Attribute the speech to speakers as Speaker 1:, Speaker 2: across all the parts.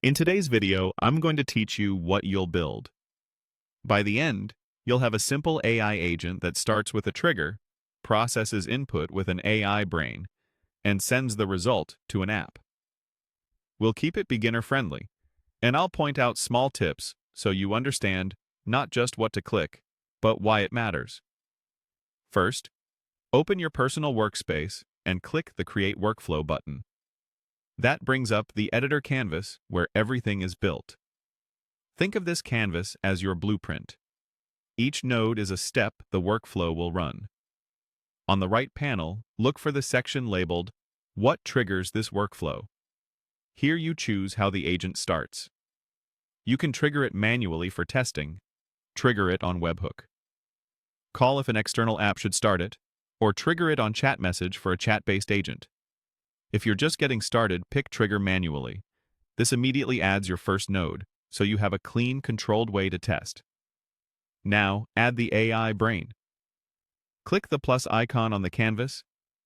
Speaker 1: In today's video, I'm going to teach you what you'll build. By the end, you'll have a simple AI agent that starts with a trigger, processes input with an AI brain, and sends the result to an app. We'll keep it beginner-friendly, and I'll point out small tips so you understand not just what to click, but why it matters. First, open your personal workspace and click the Create Workflow button. That brings up the editor canvas where everything is built. Think of this canvas as your blueprint. Each node is a step the workflow will run. On the right panel, look for the section labeled What Triggers This Workflow. Here you choose how the agent starts. You can trigger it manually for testing, trigger it on webhook, call if an external app should start it, or trigger it on chat message for a chat-based agent. If you're just getting started, pick Trigger manually. This immediately adds your first node, so you have a clean, controlled way to test. Now, add the AI brain. Click the plus icon on the canvas,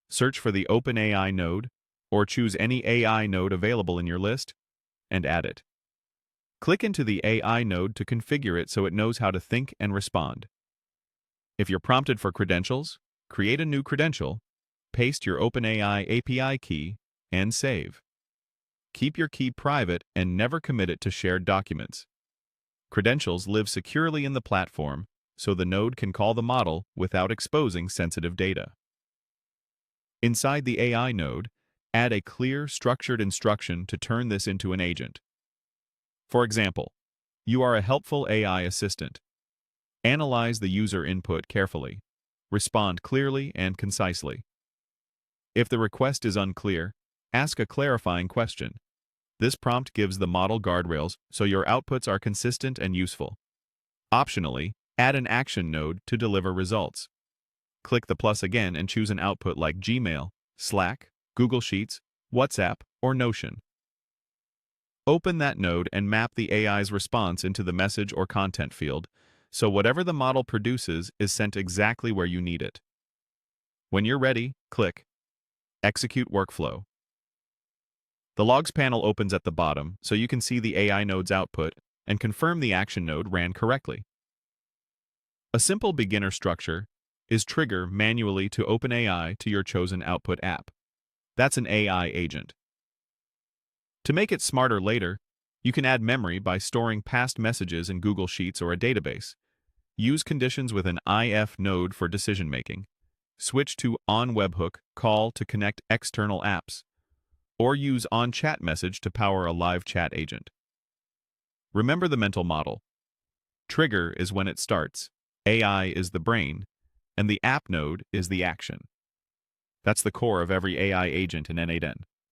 Speaker 1: search for the OpenAI node, or choose any AI node available in your list, and add it. Click into the AI node to configure it so it knows how to think and respond. If you're prompted for credentials, create a new credential, paste your OpenAI API key, and save. Keep your key private and never commit it to shared documents. Credentials live securely in the platform, so the node can call the model without exposing sensitive data. Inside the AI node, add a clear, structured instruction to turn this into an agent. For example, you are a helpful AI assistant. Analyze the user input carefully. Respond clearly and concisely. If the request is unclear, ask a clarifying question. This prompt gives the model guardrails so your outputs are consistent and useful. Optionally, add an action node to deliver results. Click the plus again and choose an output like Gmail, Slack, Google Sheets, WhatsApp, or Notion. Open that node and map the AI's response into the message or content field, so whatever the model produces is sent exactly where you need it. When you're ready, click Execute Workflow. The Logs panel opens at the bottom so you can see the AI node's output and confirm the action node ran correctly. A simple beginner structure is trigger manually to OpenAI to your chosen output app. That's an AI agent. To make it smarter later, you can add memory by storing past messages in Google Sheets or a database. Use conditions with an IF node for decision-making. Switch to on-webhook call to connect external apps, or use on-chat message to power a live chat agent. Remember the mental model. Trigger is when it starts, AI is the brain, and the app node is the action. That's the core of every AI agent in n8n.